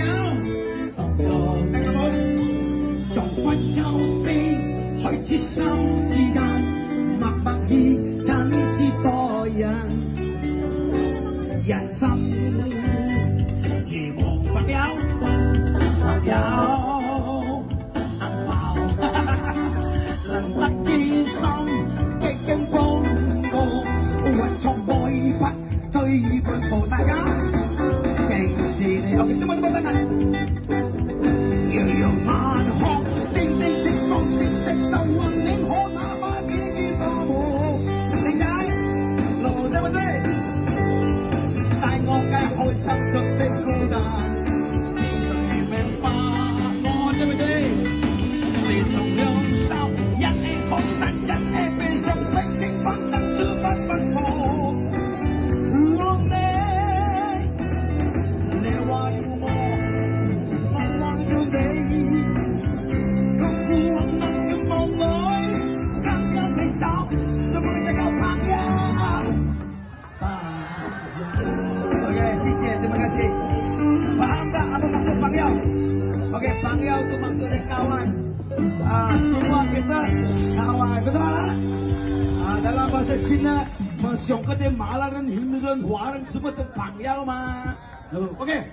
大家好，做分休息，去接收之間，默默協真之多人，人生如無朋友，朋友硬爆，能得專心，激經風暴，運作愛不對半步，大家正是你有幾多乜都冇得緊。搖搖慢學，叮叮釋放消息，受運你可哪怕幾見多無？靚仔，路對唔對？帶我街開心出的孤單，是誰明白我對唔對？是同樣心，一起放神，一起悲傷，逼情分能出不分破。讓你話要我。Terima kasih. Paham tak apa maksud panggil? Okey, panggil itu maksudnya kawan. Semua kita kawan, betul tak? Dalam bahasa Cina, masyarakat yang malang dan Hindu dan Huarang semua itu panggil mah. Okey.